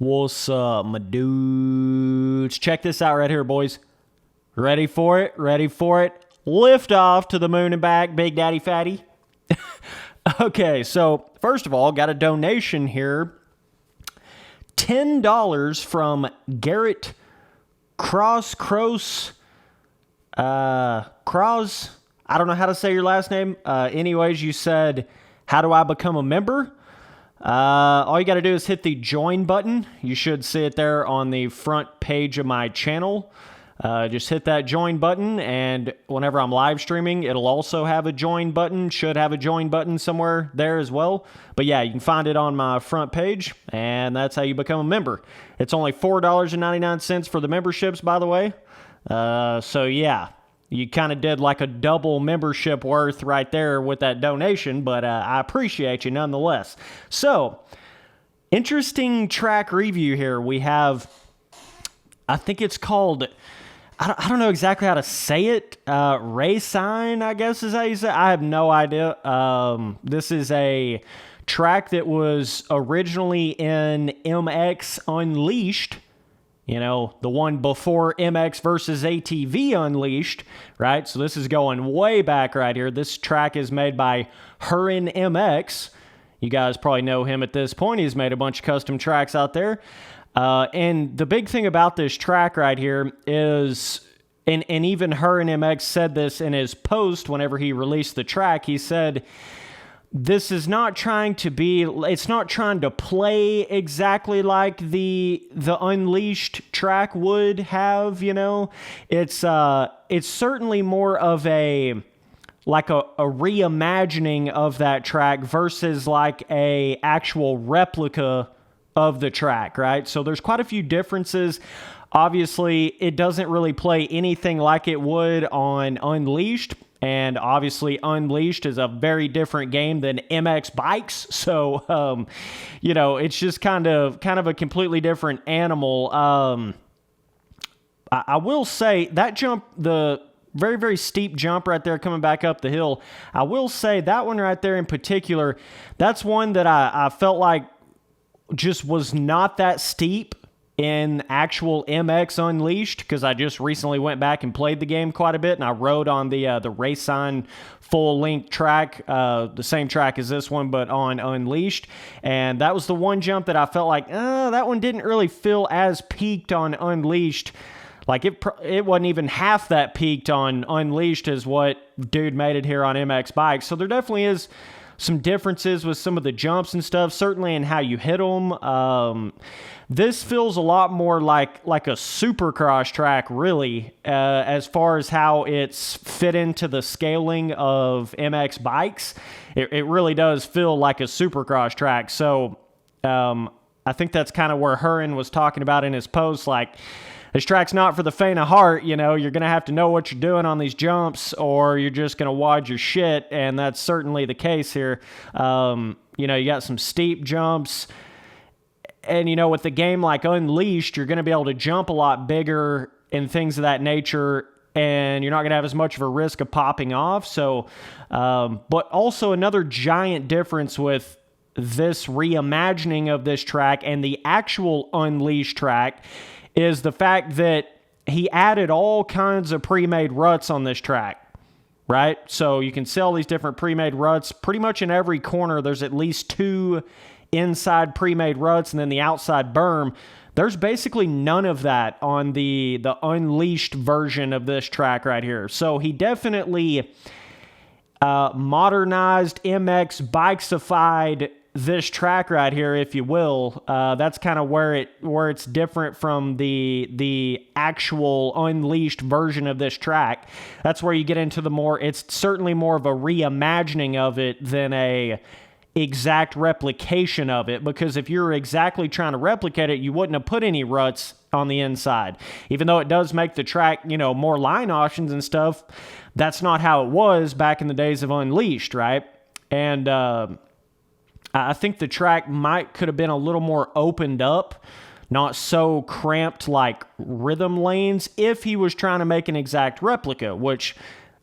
What's up, my dudes? Check this out right here, boys. Ready for it? Ready for it? Lift off to the moon and back, Big Daddy Fatty. Okay, so first of all, got a donation here. $10 from Garrett Cross. I don't know how to say your last name. Anyways, you said, how do I become a member? All you got to do is hit the join button. You should see it there on the front page of my channel. Just hit that join button, and whenever I'm live streaming, it'll also have a join button. Should have a join button somewhere there as well. But yeah, you can find it on my front page, and that's how you become a member. It's only $4.99 for the memberships, by the way. So yeah, you kind of did like a double membership worth right there with that donation, but I appreciate you nonetheless. So, interesting track review here. We have, I think it's called, I don't know exactly how to say it. Racine, I guess is how you say it. I have no idea. This is a track that was originally in MX Unleashed. You know, the one before MX versus ATV Unleashed, right? So this is going way back right here. This track is made by Racine MX. You guys probably know him at this point. He's made a bunch of custom tracks out there. And the big thing about this track right here is, and even Racine MX said this in his post whenever he released the track, he said, this is not trying to be, it's not trying to play exactly like the Unleashed track would have, you know. It's certainly more of a reimagining of that track versus like a actual replica of the track, right? So there's quite a few differences. Obviously, it doesn't really play anything like it would on Unleashed. And obviously, Unleashed is a very different game than MX bikes. So, you know, it's just kind of a completely different animal. I will say that jump, the very, very steep jump right there coming back up the hill, I will say that one right there in particular, that's one that I felt like just was not that steep in actual MX Unleashed, because I just recently went back and played the game quite a bit, and I rode on the Racine full-length track, the same track as this one, but on Unleashed, and that was the one jump that I felt like, that one didn't really feel as peaked on Unleashed. Like, it wasn't even half that peaked on Unleashed as what dude made it here on MX bikes, so there definitely is some differences with some of the jumps and stuff, certainly in how you hit them. This feels a lot more like a supercross track, really, as far as how it's fit into the scaling of MX bikes. It really does feel like a supercross track. So I think that's kind of where Racine was talking about in his post, like, this track's not for the faint of heart, you know. You're going to have to know what you're doing on these jumps, or you're just going to wad your shit, and that's certainly the case here. You know, you got some steep jumps, and, you know, with the game like Unleashed, you're going to be able to jump a lot bigger and things of that nature, and you're not going to have as much of a risk of popping off. So, but also another giant difference with this reimagining of this track and the actual Unleashed track is the fact that he added all kinds of pre-made ruts on this track, right? So you can see all these different pre-made ruts. Pretty much in every corner, there's at least 2 inside pre-made ruts, and then the outside berm. There's basically none of that on the Unleashed version of this track right here. So he definitely modernized, MX bikesified this track right here, if you will. That's kind of where it's different from the actual Unleashed version of this track. That's where you get into the more, it's certainly more of a reimagining of it than a exact replication of it, because if you're exactly trying to replicate it, you wouldn't have put any ruts on the inside. Even though it does make the track, you know, more line options and stuff, that's not how it was back in the days of Unleashed, right? And I think the track could have been a little more opened up, not so cramped like rhythm lanes, if he was trying to make an exact replica, which,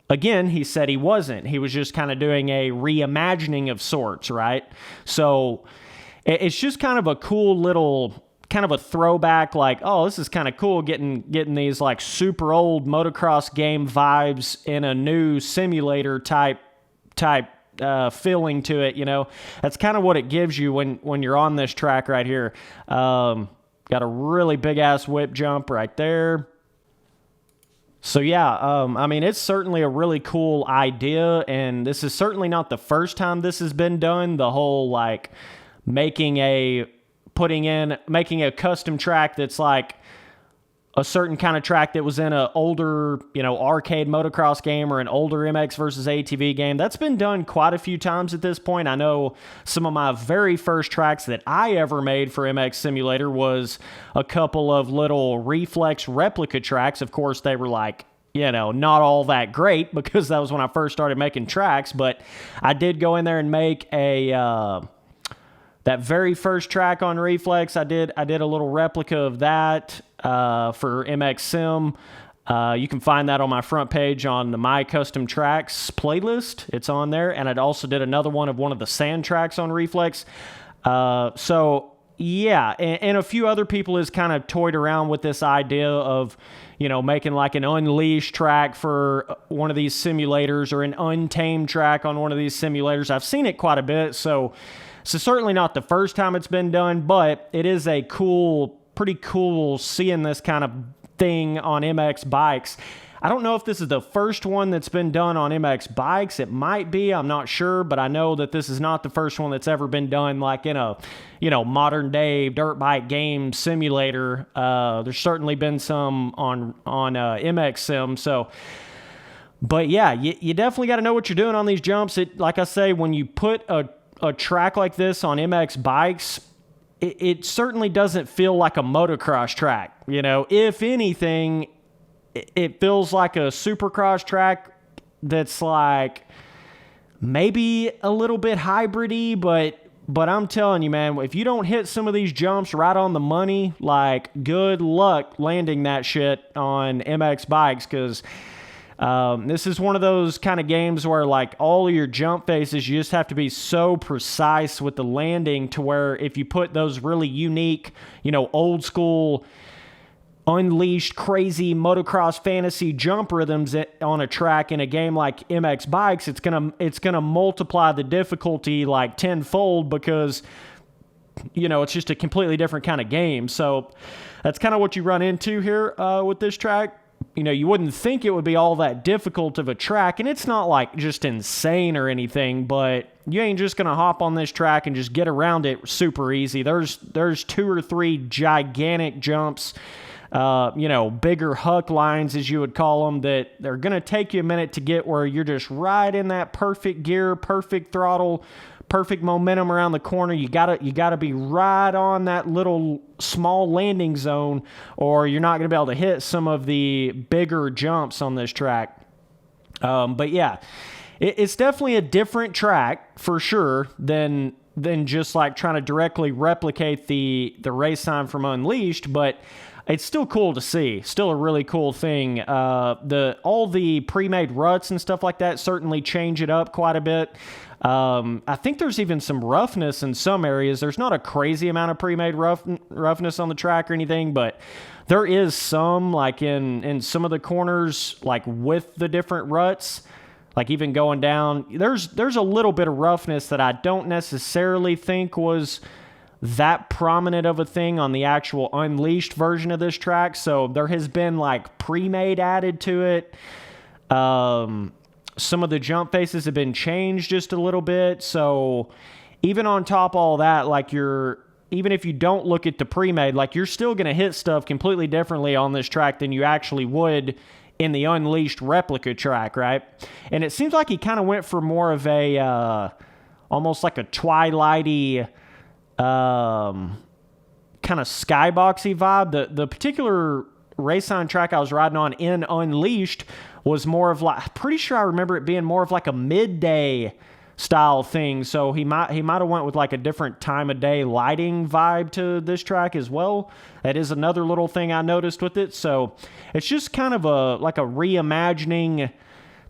again, he said he wasn't. He was just kind of doing a reimagining of sorts, right? So it's just kind of a cool little kind of a throwback, like, oh, this is kind of cool getting these like super old motocross game vibes in a new simulator type feeling to it. That's kind of what it gives you when you're on this track right here. Got a really big ass whip jump right there. So yeah, I mean, it's certainly a really cool idea, and this is certainly not the first time this has been done. The whole like making a custom track that's like a certain kind of track that was in an older, arcade motocross game or an older MX versus ATV game. That's been done quite a few times at this point. I know some of my very first tracks that I ever made for MX Simulator was a couple of little reflex replica tracks. Of course, they were like, not all that great because that was when I first started making tracks, but I did go in there and make that very first track on Reflex. I did a little replica of that for MX Sim. You can find that on my front page on the My Custom Tracks playlist. It's on there. And I also did another one of the sand tracks on Reflex. So yeah, and a few other people has kind of toyed around with this idea of, making like an unleashed track for one of these simulators or an untamed track on one of these simulators. I've seen it quite a bit, so certainly not the first time it's been done, but it is pretty cool seeing this kind of thing on MX bikes. I don't know if this is the first one that's been done on MX bikes. It might be, I'm not sure, but I know that this is not the first one that's ever been done like in a, modern day dirt bike game simulator. There's certainly been some on MX Sim, so... But yeah, you definitely got to know what you're doing on these jumps. Like I say, when you put a track like this on MX bikes, it certainly doesn't feel like a motocross track. If anything, it feels like a supercross track that's like maybe a little bit hybrid-y, but I'm telling you, man, if you don't hit some of these jumps right on the money, like, good luck landing that shit on MX bikes, because this is one of those kind of games where, like, all of your jump faces, you just have to be so precise with the landing to where if you put those really unique, old school, unleashed, crazy motocross fantasy jump rhythms on a track in a game like MX Bikes, it's gonna multiply the difficulty like tenfold because, it's just a completely different kind of game. So that's kind of what you run into here with this track. You wouldn't think it would be all that difficult of a track, and it's not like just insane or anything, but you ain't just going to hop on this track and just get around it super easy. There's 2 or 3 gigantic jumps, bigger huck lines, as you would call them, that they're going to take you a minute to get where you're just right in that perfect gear, perfect throttle, perfect momentum around the corner. You gotta be right on that little small landing zone, or you're not gonna be able to hit some of the bigger jumps on this track. But yeah, it's definitely a different track for sure than just like trying to directly replicate the Racine from Unleashed, but it's still cool to see. Still a really cool thing. All the pre-made ruts and stuff like that certainly change it up quite a bit. I think there's even some roughness in some areas. There's not a crazy amount of pre-made roughness on the track or anything, but there is some, like in some of the corners, like with the different ruts, like even going down, there's a little bit of roughness that I don't necessarily think was that prominent of a thing on the actual Unleashed version of this track. So there has been like pre-made added to it. Some of the jump faces have been changed just a little bit. So even on top of all that, like even if you don't look at the pre-made, like you're still going to hit stuff completely differently on this track than you actually would in the Unleashed replica track, right? And it seems like he kind of went for more of a, almost like a Twilighty, kind of skyboxy vibe. The particular Racine track I was riding on in Unleashed was more of like, pretty sure I remember it being more of like a midday style thing. So he might have went with like a different time of day lighting vibe to this track as well. That is another little thing I noticed with it. So it's just kind of like a reimagining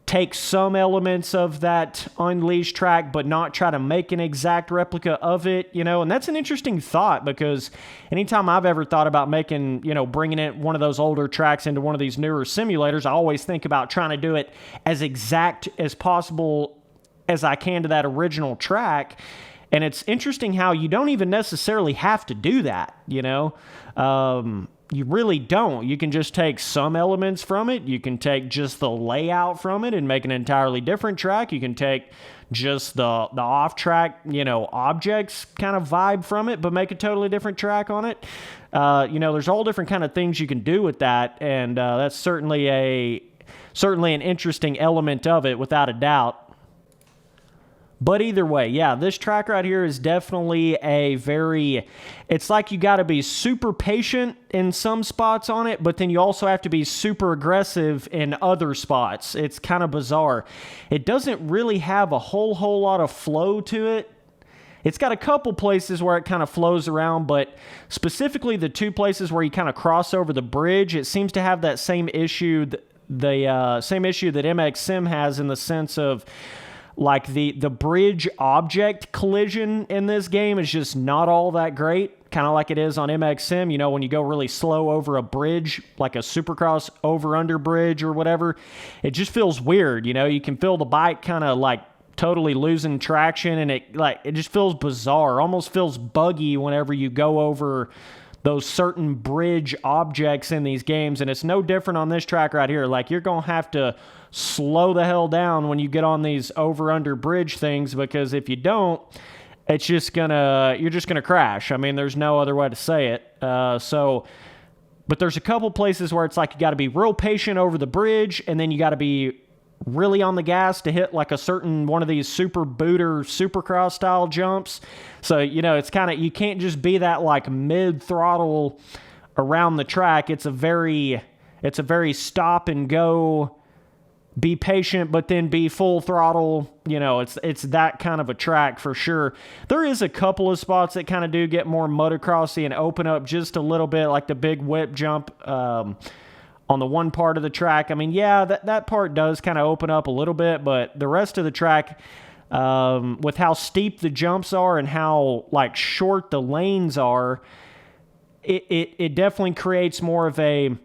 take some elements of that Unleashed track, but not try to make an exact replica of it, and that's an interesting thought, because anytime I've ever thought about making, bringing in one of those older tracks into one of these newer simulators, I always think about trying to do it as exact as possible as I can to that original track. And it's interesting how you don't even necessarily have to do that, you really don't. You can just take some elements from it. You can take just the layout from it and make an entirely different track. You can take just the off-track, objects kind of vibe from it, but make a totally different track on it. There's all different kind of things you can do with that, and that's certainly an interesting element of it, without a doubt. But either way, yeah, this track right here is definitely it's like you got to be super patient in some spots on it, but then you also have to be super aggressive in other spots. It's kind of bizarre. It doesn't really have a whole lot of flow to it. It's got a couple places where it kind of flows around, but specifically the two places where you kind of cross over the bridge, it seems to have that same issue, the same issue that MX Sim has, in the sense of, like, the bridge object collision in this game is just not all that great, kind of like it is on MX Sim. When you go really slow over a bridge, like a Supercross over-under bridge or whatever, it just feels weird. You can feel the bike kind of like totally losing traction, and it just feels bizarre, almost feels buggy whenever you go over those certain bridge objects in these games. And it's no different on this track right here. Like, you're going to have to slow the hell down when you get on these over-under bridge things, because if you don't, you're just gonna crash. I mean, there's no other way to say it. But there's a couple places where it's like you got to be real patient over the bridge, and then you got to be really on the gas to hit like a certain one of these super booter Supercross style jumps. So, it's kind of, you can't just be that like mid throttle around the track. It's a very stop and go, be patient, but then be full throttle. It's that kind of a track for sure. There is a couple of spots that kind of do get more motocrossy and open up just a little bit, like the big whip jump on the one part of the track. I mean, yeah, that part does kind of open up a little bit, but the rest of the track, with how steep the jumps are and how like short the lanes are, it definitely creates more of a,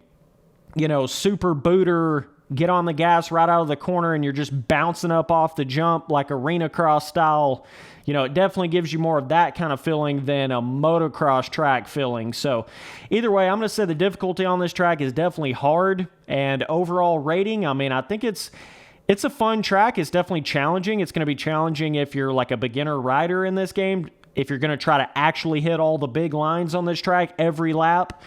super booter, get on the gas right out of the corner and you're just bouncing up off the jump like arena cross style. It definitely gives you more of that kind of feeling than a motocross track feeling. So either way, I'm going to say the difficulty on this track is definitely hard. And overall rating, I mean, I think it's a fun track. It's definitely challenging. It's going to be challenging if you're like a beginner rider in this game. If you're going to try to actually hit all the big lines on this track every lap,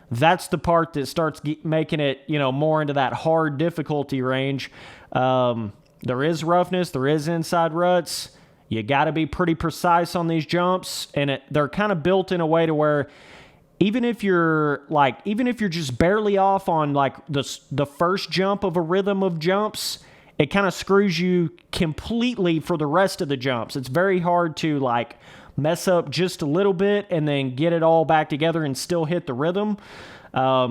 that's the part that starts making it, more into that hard difficulty range. There is roughness. There is inside ruts. You got to be pretty precise on these jumps, and they're kind of built in a way to where even if you're just barely off on like the first jump of a rhythm of jumps, it kind of screws you completely for the rest of the jumps. It's very hard to like mess up just a little bit and then get it all back together and still hit the rhythm.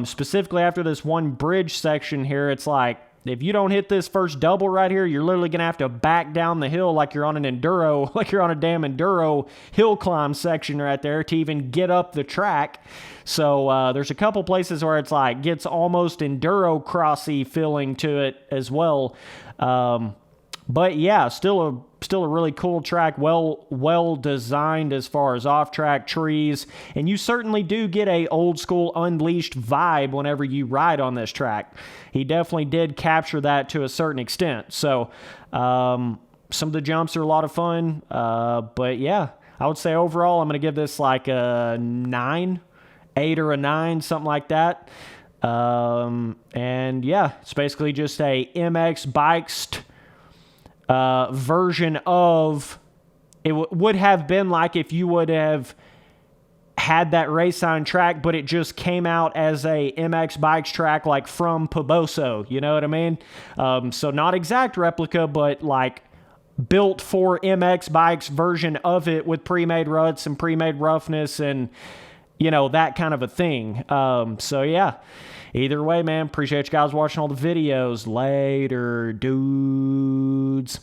Specifically after this one bridge section here, it's like, if you don't hit this first double right here, you're literally going to have to back down the hill like you're on an enduro, like you're on a damn enduro hill climb section right there to even get up the track. So there's a couple places where it's like gets almost enduro crossy feeling to it as well. But yeah, still a really cool track, well designed as far as off-track trees, and you certainly do get a old school Unleashed vibe whenever you ride on this track. He definitely did capture that to a certain extent. So some of the jumps are a lot of fun, but yeah, I would say overall I'm going to give this like a 8 or a 9, something like that. And yeah, it's basically just a MX bikes version of it. Would have been like if you would have had that Racine track, but it just came out as a MX bikes track, like from Poboso, you know what I mean? So not exact replica, but like built for MX bikes version of it with pre-made ruts and pre-made roughness and you know, that kind of a thing. So yeah, either way, man, appreciate you guys watching all the videos. Later, dudes.